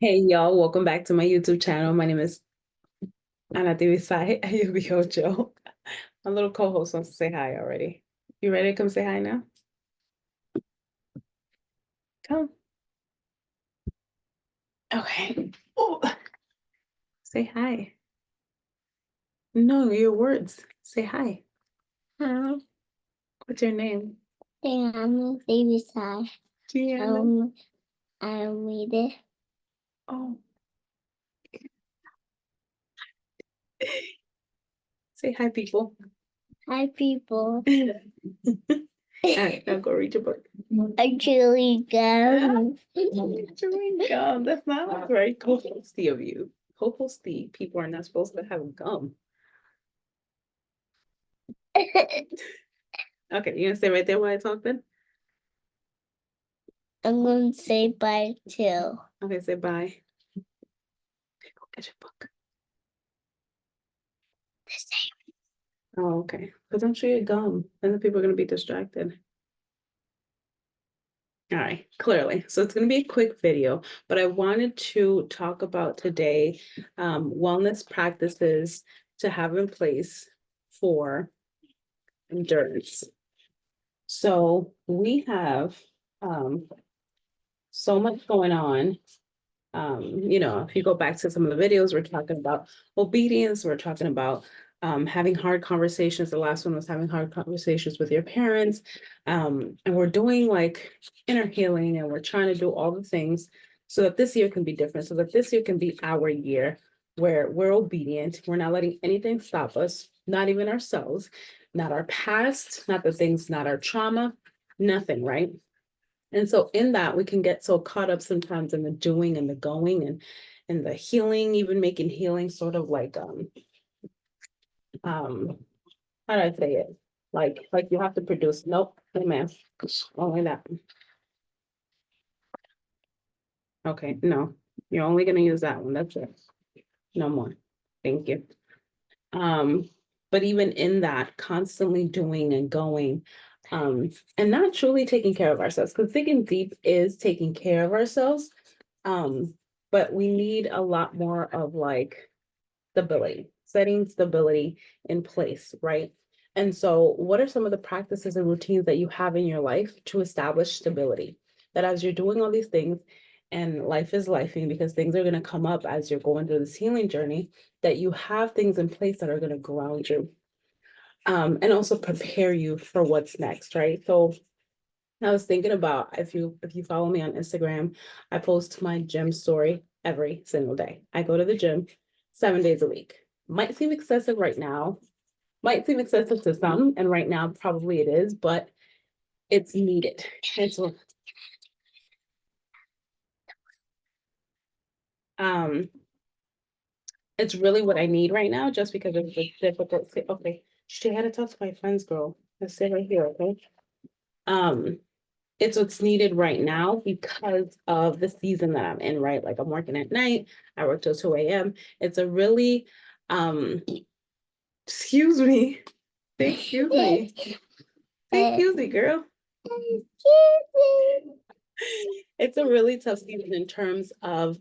Hey y'all, welcome back to my YouTube channel. My name is Ana Divisai. You'll be Joe. My little co-host wants to say hi already. You ready to come say hi now? Come. Okay. Oh, say hi. No, your words. Say hi. Hi, What's your name? I'm David Sai. Gianna. I'm read it. Oh, say hi, people. Hi, people. All right, now go read your book. Actually, go. Chewing gum. That's not very co-hosty of you. Co-hosty people are not supposed to have gum. Okay, you gonna stay right there while I talk then? I'm going to say bye too. Okay, say bye. Okay, go get your book. The same. Oh, okay. But don't chew your gum. Then the people are gonna be distracted. All right, clearly. So it's going to be a quick video, but I wanted to talk about today wellness practices to have in place for endurance. So we have so much going on. If you go back to some of the videos, we're talking about obedience, we're talking about having hard conversations. The last one was having hard conversations with your parents. And we're doing like inner healing and we're trying to do all the things so that this year can be different, so that this year can be our year where we're obedient. We're not letting anything stop us, not even ourselves, not our past, not the things, not our trauma, nothing, right? And so in that, we can get so caught up sometimes in the doing and the going and the healing, even making healing sort of like um how do I say it? Like you have to produce. Nope, hey man, only that. Okay, no, you're only gonna use that one. That's it. No more. Thank you. Um, but even in that, constantly doing and going, and not truly taking care of ourselves, because thinking deep is taking care of ourselves. Um, but we need a lot more of like stability, setting stability in place, right? And so, what are some of the practices and routines that you have in your life to establish stability? That as you're doing all these things, and life is lifing because things are going to come up as you're going through this healing journey, that you have things in place that are going to ground you, and also prepare you for what's next, right? So, I was thinking about if you follow me on Instagram, I post my gym story every single day. I go to the gym 7 days a week. Might seem excessive right now, might seem excessive to some, and right now probably it is, but it's needed. It's um it's really what I need right now, just because of the difficult. Okay, she had to talk to my friends, girl. Let's sit right here, okay? Um, it's what's needed right now because of the season that I'm in, right? Like I'm working at night, I work till 2 a.m. It's a really, um, excuse me, excuse me, excuse me, girl. It's a really tough season in terms of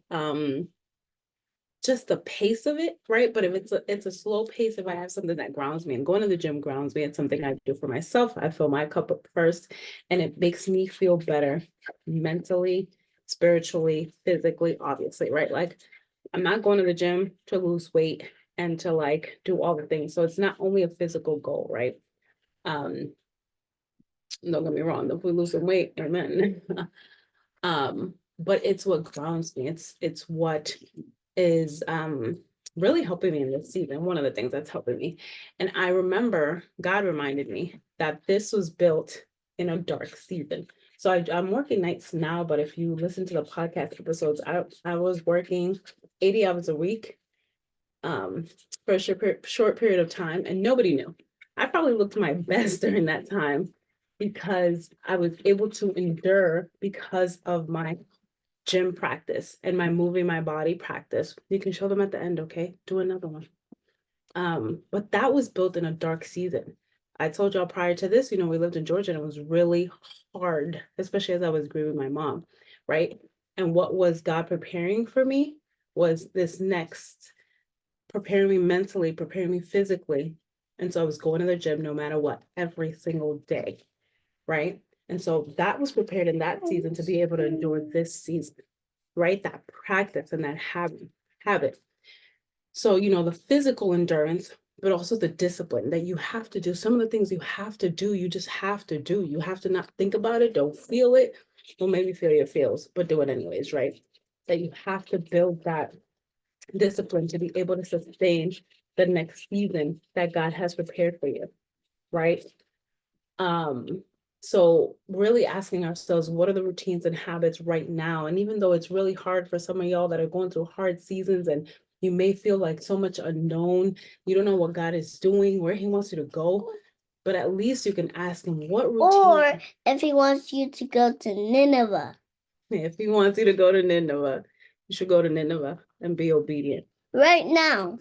just the pace of it, right? But if it's a slow pace, if I have something that grounds me, and going to the gym grounds me, it's something I do for myself. I fill my cup up first, and it makes me feel better mentally, spiritually, physically, obviously, right? Like I'm not going to the gym to lose weight and to like do all the things. So it's not only a physical goal, right? Um, don't get me wrong, if we lose some weight, amen. But it's what grounds me. It's what is really helping me in this season. One of the things that's helping me. And I remember God reminded me that this was built in a dark season. So I'm working nights now, but if you listen to the podcast episodes, I was working 80 hours a week um for a short period of time, and nobody knew. I probably looked my best during that time because I was able to endure because of my gym practice and my moving my body practice. You can show them at the end, okay? Do another one. But that was built in a dark season. I told y'all prior to this, we lived in Georgia and it was really hard, especially as I was grieving my mom, right? And what was God preparing for me was this next, preparing me mentally, preparing me physically. And so I was going to the gym no matter what, every single day, right? And so that was prepared in that season to be able to endure this season, right? That practice and that habit. So, the physical endurance, but also the discipline that you have to do. Some of the things you have to do, you just have to do. You have to not think about it, don't feel it. Well, maybe feel your feels, but do it anyways, right? That you have to build that discipline to be able to sustain the next season that God has prepared for you, right? So really asking ourselves, what are the routines and habits right now? And even though it's really hard for some of y'all that are going through hard seasons and you may feel like so much unknown, you don't know what God is doing, where he wants you to go, but at least you can ask him what routine. Or if he wants you to go to Nineveh. If he wants you to go to Nineveh, you should go to Nineveh and be obedient. Right now.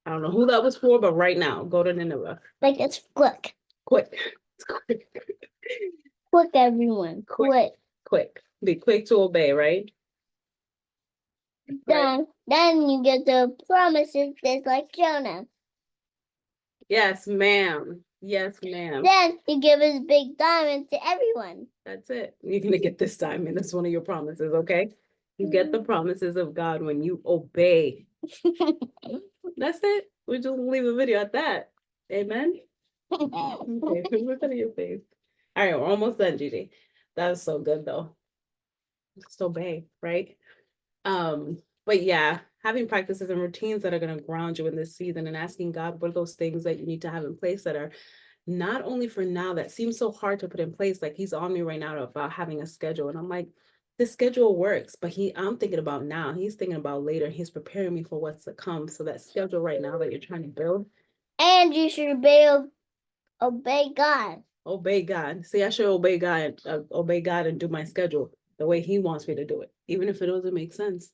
I don't know who that was for, but right now, go to Nineveh. Like it's quick. Quick. It's quick. Quick, everyone. Quick. Quick. Be quick to obey, right? Then you get the promises just like Jonah. Yes, ma'am. Yes, ma'am. Then you give his big diamond to everyone. That's it. You're gonna get this diamond. That's one of your promises, okay? You get the promises of God when you obey. That's it. We're just gonna leave the video at that. Amen. Okay, look at your face. All right, we're almost done, Gigi. That was so good though. Just obey, right? But yeah, having practices and routines that are going to ground you in this season and asking God what are those things that you need to have in place that are not only for now, that seems so hard to put in place. Like he's on me right now about having a schedule. And I'm like, this schedule works, but I'm thinking about now. He's thinking about later. He's preparing me for what's to come. So that schedule right now that you're trying to build. And you should obey God. Obey God. See, I should obey God and do my schedule the way he wants me to do it, even if it doesn't make sense.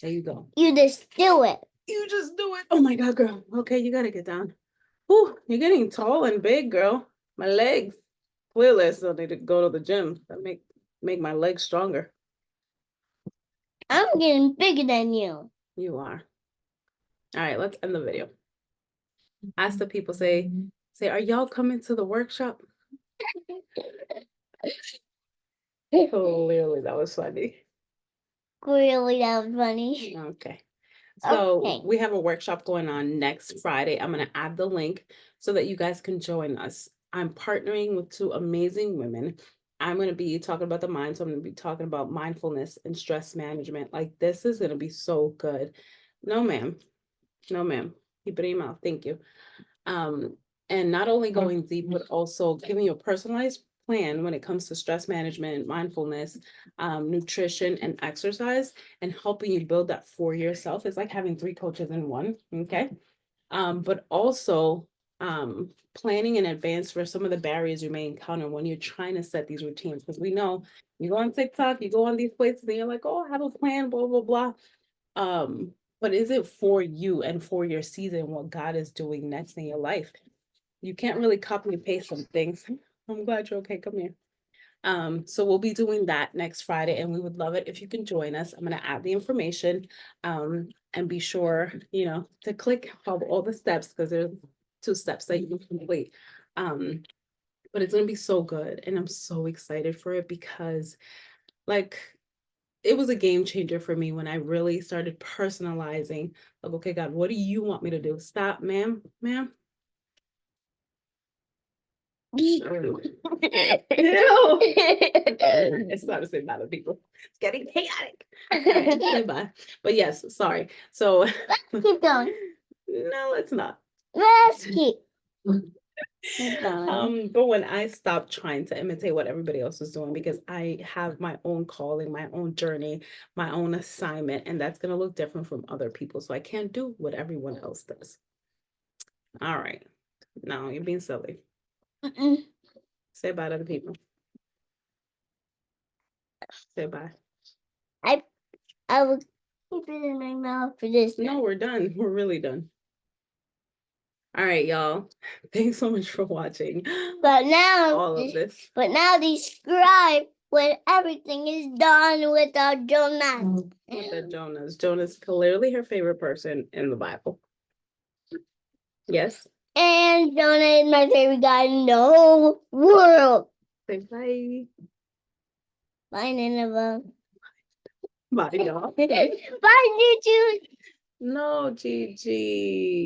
There you go. You just do it. You just do it. Oh my God, girl. Okay, you gotta get down. Whew, you're getting tall and big, girl. My legs. Clearly, I still need to go to the gym. That make my legs stronger. I'm getting bigger than you. You are. All right, let's end the video. Ask the people, say, are y'all coming to the workshop? Clearly, that was funny. Really, that was funny. Okay. So Okay. we have a workshop going on next Friday. I'm going to add the link so that you guys can join us. I'm partnering with two amazing women. I'm going to be talking about the mind. So I'm going to be talking about mindfulness and stress management. Like this is going to be so good. No, ma'am. No, ma'am. Keep it in your mouth. Thank you. And not only going deep, but also giving you a personalized plan when it comes to stress management, mindfulness, nutrition, and exercise, and helping you build that for yourself. It's like having 3 coaches in one, okay? But also planning in advance for some of the barriers you may encounter when you're trying to set these routines. Because we know you go on TikTok, you go on these places, and you're like, oh, I have a plan, blah, blah, blah. But is it for you and for your season, what God is doing next in your life? You can't really copy and paste some things. I'm glad you're okay. Come here. So we'll be doing that next Friday, and we would love it if you can join us. I'm going to add the information, and be sure, to click all the steps, because there's 2 steps that you can complete. But it's going to be so good, and I'm so excited for it because, like, it was a game changer for me when I really started personalizing. Like, okay, God, what do you want me to do? Stop, ma'am. Ew. It's not to say bye to people. It's getting chaotic. All right, say bye. But yes, sorry. So Let's keep going. no, let's not. Let's keep going. But when I stopped trying to imitate what everybody else was doing, because I have my own calling, my own journey, my own assignment, and that's gonna look different from other people. So I can't do what everyone else does. All right. No, you're being silly. Say bye to the people. Say bye. I will keep it in my mouth for this. No, we're done. We're really done. All right, y'all. Thanks so much for watching. But now all of this. But now subscribe when everything is done without Jonah. With the Jonas. Jonas clearly her favorite person in the Bible. Yes. And Jonah is my favorite guy in the whole world. Say bye. Bye, Nineveh. Bye, y'all. Bye, Gigi. No, Gigi.